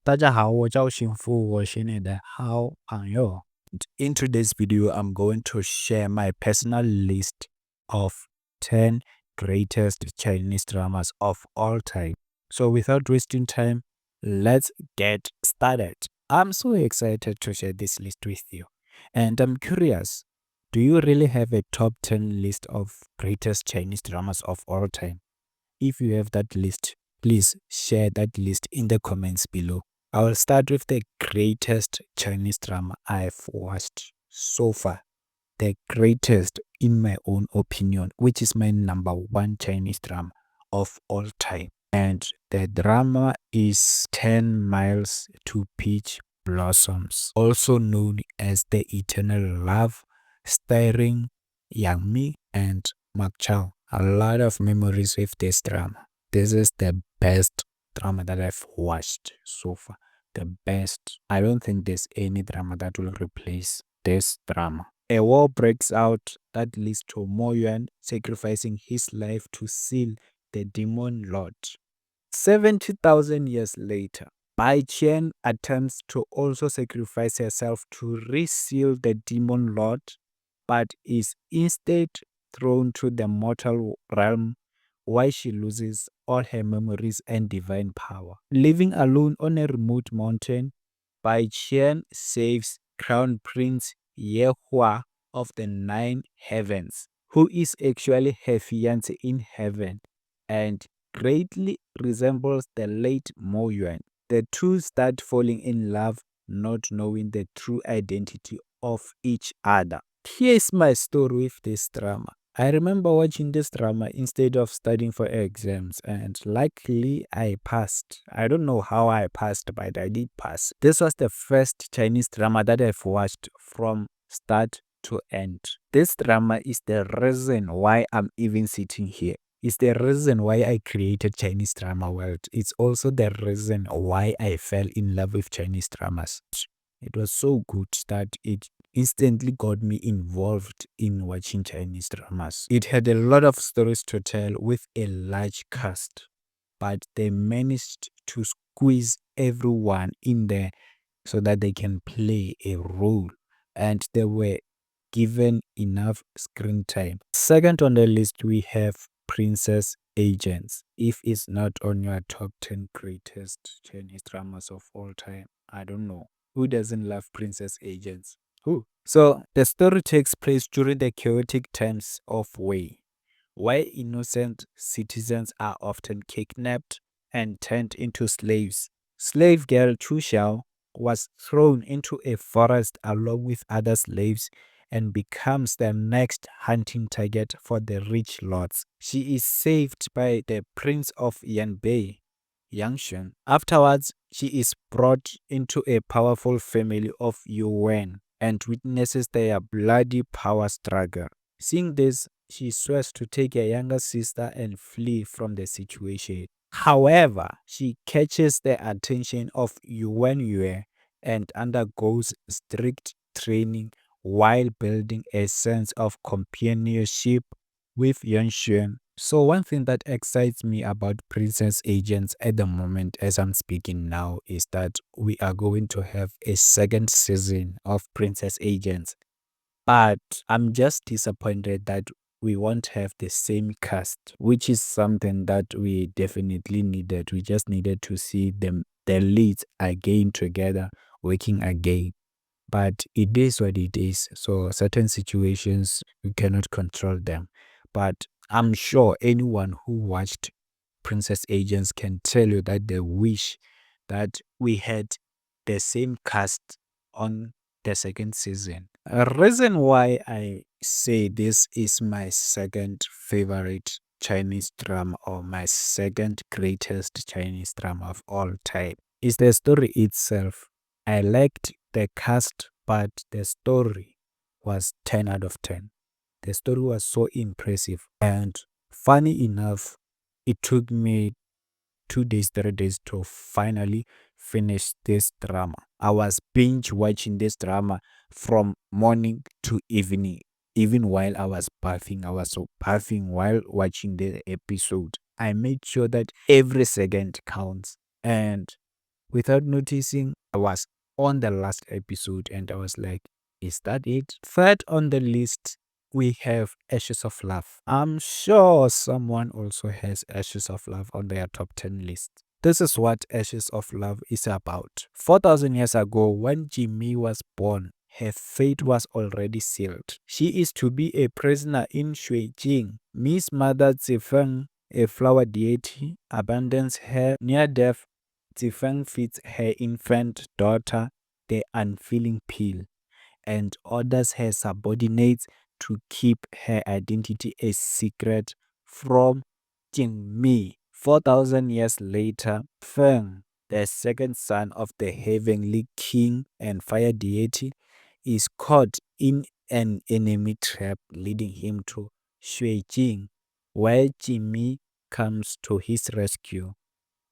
大家好，我叫幸福，我是你的好朋友。In today's video, I'm going to share my personal list of 10 greatest Chinese dramas of all time. So, without wasting time, let's get started. I'm so excited to share this list with you. And I'm curious, do you really have a top 10 list of greatest Chinese dramas of all time? If you have that list, please share that list in the comments below. I will start with the greatest Chinese drama I've watched so far. The greatest, in my own opinion, which is my number one Chinese drama of all time. And the drama is 10 Miles to Peach Blossoms, also known as The Eternal Love, starring Yang Mi and Mark Chow. A lot of memories with this drama. This is the best drama that I've watched so far. The best. I don't think there's any drama that will replace this drama. A war breaks out that leads to Mo Yuan sacrificing his life to seal the Demon Lord. 70,000 years later, Bai Qian attempts to also sacrifice herself to reseal the Demon Lord, but is instead thrown to the mortal realm where she loses all her memories and divine power. Living alone on a remote mountain, Bai Qian saves Crown Prince Ye Hua of the Nine Heavens, who is actually her fiancé in heaven and greatly resembles the late Mo Yuan. The two start falling in love, not knowing the true identity of each other. Here's my story with this drama. I remember watching this drama instead of studying for exams, and luckily I passed. I don't know how I passed, but I did pass. This was the first Chinese drama that I've watched from start to end. This drama is the reason why I'm even sitting here. It's the reason why I created Chinese drama world. It's also the reason why I fell in love with Chinese dramas. It was so good that it instantly got me involved in watching Chinese dramas. It had a lot of stories to tell with a large cast, but they managed to squeeze everyone in there so that they can play a role, and they were given enough screen time. Second on the list, we have Princess Agents. If it's not on your top 10 greatest Chinese dramas of all time, I don't know. Who doesn't love Princess Agents? Who? So, the story takes place during the chaotic times of Wei, where innocent citizens are often kidnapped and turned into slaves. Slave girl Chu Xiao was thrown into a forest along with other slaves and becomes the next hunting target for the rich lords. She is saved by the Prince of Yanbei, Yang Xuan. Afterwards, she is brought into a powerful family of Yuan and witnesses their bloody power struggle. Seeing this, she swears to take her younger sister and flee from the situation. However, she catches the attention of Yuan Yue and undergoes strict training while building a sense of companionship with Yuan Xuan. So one thing that excites me about Princess Agents at the moment as I'm speaking now is that we are going to have a second season of Princess Agents. But I'm just disappointed that we won't have the same cast, which is something that we definitely needed. We just needed to see them, the leads again together, working again. But it is what it is. So certain situations we cannot control them. But I'm sure anyone who watched Princess Agents can tell you that they wish that we had the same cast on the second season. A reason why I say this is my second favorite Chinese drama or my second greatest Chinese drama of all time is the story itself. I liked the cast, but the story was 10 out of 10. The story was so impressive, and funny enough, it took me 2 days, 3 days to finally finish this drama. I was binge watching this drama from morning to evening. Even while I was bathing, I was so bathing while watching the episode. I made sure that every second counts. And Without noticing, I was on the last episode and I was like, is that it? Third on the list, we have Ashes of Love. I'm sure someone also has Ashes of Love on their top 10 list. This is what Ashes of Love is about. 4,000 years ago, when Jimmy was born, her fate was already sealed. She is to be a prisoner in Xuejing. Miss Mother Zifeng, a flower deity, abandons her near death. Zifeng feeds her infant daughter the unfeeling pill and orders her subordinates to keep her identity a secret from Jingmi. 4,000 years later, Feng, the second son of the heavenly king and fire deity, is caught in an enemy trap, leading him to Xuejing, where Jimmy comes to his rescue.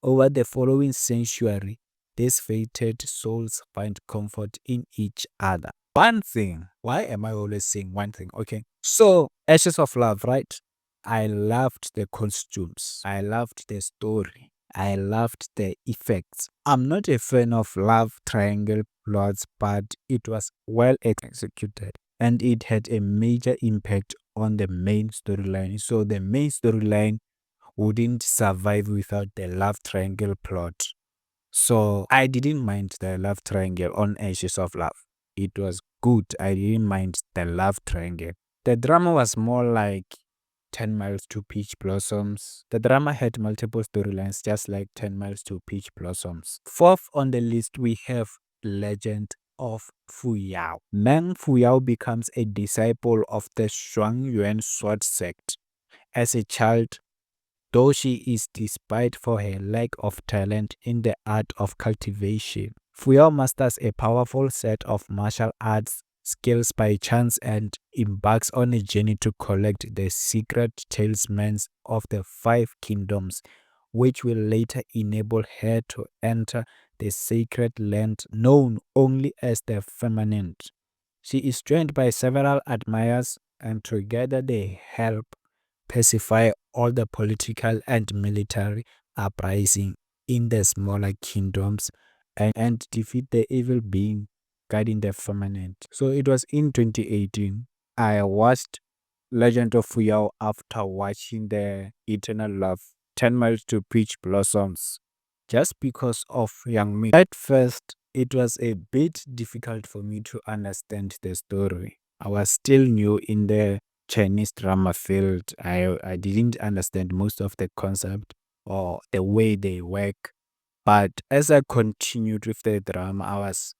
Over the following century, these fated souls find comfort in each other. One thing, why am I always saying one thing? Okay, so Ashes of Love, right? I loved the costumes, I loved the story, I loved the effects. I'm not a fan of love triangle plots, but it was well executed and it had a major impact on the main storyline. So the main storyline wouldn't survive without the love triangle plot. So I didn't mind the love triangle on Ashes of Love. It was good. I didn't mind the love triangle. The drama was more like 10 Miles to Peach Blossoms. The drama had multiple storylines, just like 10 Miles to Peach Blossoms. Fourth on the list, we have Legend of Fu Yao. Meng Fu Yao becomes a disciple of the Shuang Yuan sword sect. As a child, though she is despised for her lack of talent in the art of cultivation, Fuyao masters a powerful set of martial arts skills by chance and embarks on a journey to collect the secret talismans of the Five Kingdoms, which will later enable her to enter the sacred land known only as the Firmament. She is joined by several admirers, and together they help pacify all the political and military uprising in the smaller kingdoms and defeat the evil being guiding the firmament. So it was in 2018. I watched Legend of Fuyao after watching the Eternal Love 10 Miles to Peach Blossoms just because of Yang Mi. At first, it was a bit difficult for me to understand the story. I was still new in the Chinese drama field. I didn't understand most of the concept or the way they work. But as I continued with the drama, I was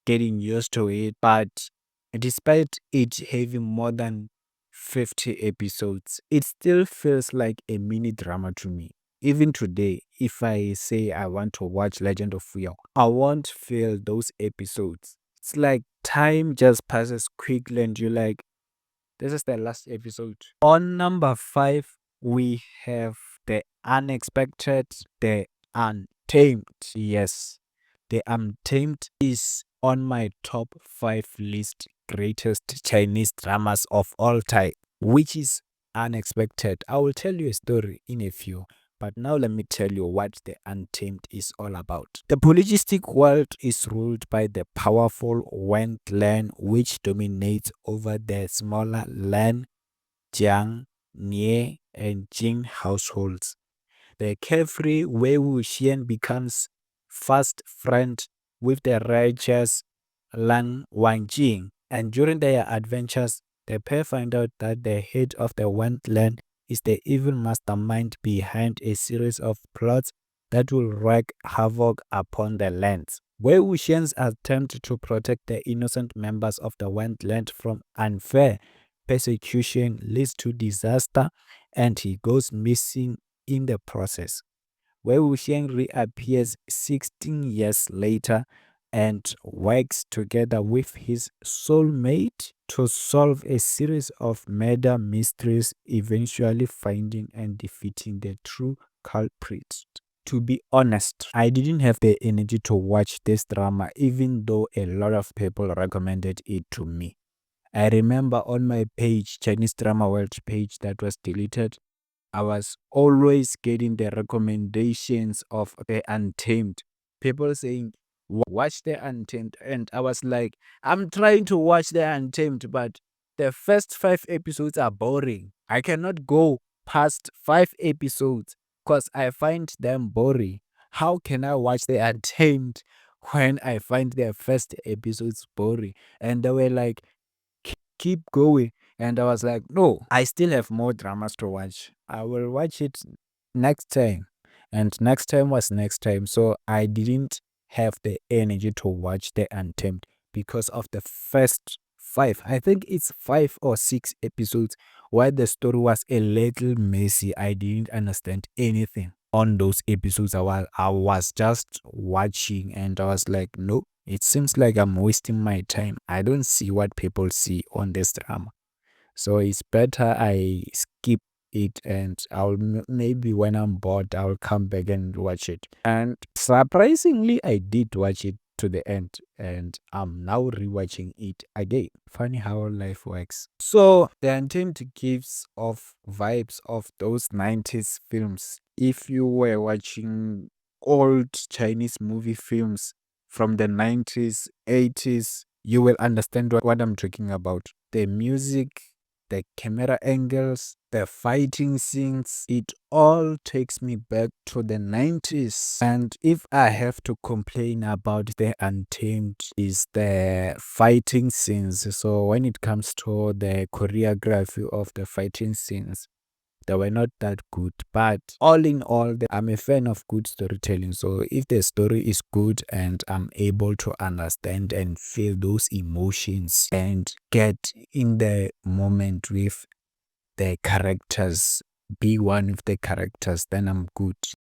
getting used to it. But despite it having more than 50 episodes, it still feels like a mini drama to me. Even today, if I say I want to watch Legend of Fuyao, I won't feel those episodes. It's like time just passes quickly and you're like, this is the last episode. On number 5, we have The Unexpected, The Untamed. Yes, The Untamed is on my top 5 list greatest Chinese dramas of all time, which is unexpected. I will tell you a story in a few. But now let me tell you what The Untamed is all about. The polygistic world is ruled by the powerful Wen clan, which dominates over the smaller Lan, Jiang, Nie, and Jing households. The carefree Wei Wuxian becomes fast friend with the righteous Lan Wangjing, and during their adventures, the pair find out that the head of the Wen clan is the evil mastermind behind a series of plots that will wreak havoc upon the lands. Wei Wuxian's attempt to protect the innocent members of the Wen clan from unfair persecution leads to disaster, and he goes missing in the process. Wei Wuxian reappears 16 years later and works together with his soulmate to solve a series of murder mysteries, eventually finding and defeating the true culprits. To be honest, I didn't have the energy to watch this drama even though a lot of people recommended it to me. I remember on my page, Chinese Drama World page that was deleted, I was always getting the recommendations of The Untamed. people saying, watch The Untamed. And I was like, I'm trying to watch The Untamed, but the first 5 episodes are boring. I cannot go past 5 episodes because I find them boring. How can I watch The Untamed when I find their first episodes boring? And they were like, keep going. And I was like, no, I still have more dramas to watch. I will watch it next time. And next time was next time. So I didn't have the energy to watch The Untamed because of the first five. I think it's 5 or 6 episodes where the story was a little messy. I didn't understand anything on those episodes. I was just watching and I was like, no, it seems like I'm wasting my time. I don't see what people see on this drama. So it's better I skip it and maybe when I'm bored, I'll come back and watch it. And surprisingly, I did watch it to the end and I'm now rewatching it again. Funny how life works. So the Untamed gives off vibes of those 90s films. If you were watching old Chinese movie films from the 90s, 80s, you will understand what I'm talking about. The music, the camera angles, the fighting scenes, it all takes me back to the 90s. And if I have to complain about the Untamed, is the fighting scenes. So when it comes to the choreography of the fighting scenes, they were not that good. But all in all, I'm a fan of good storytelling. So if the story is good and I'm able to understand and feel those emotions and get in the moment with the characters, be one with the characters, then I'm good.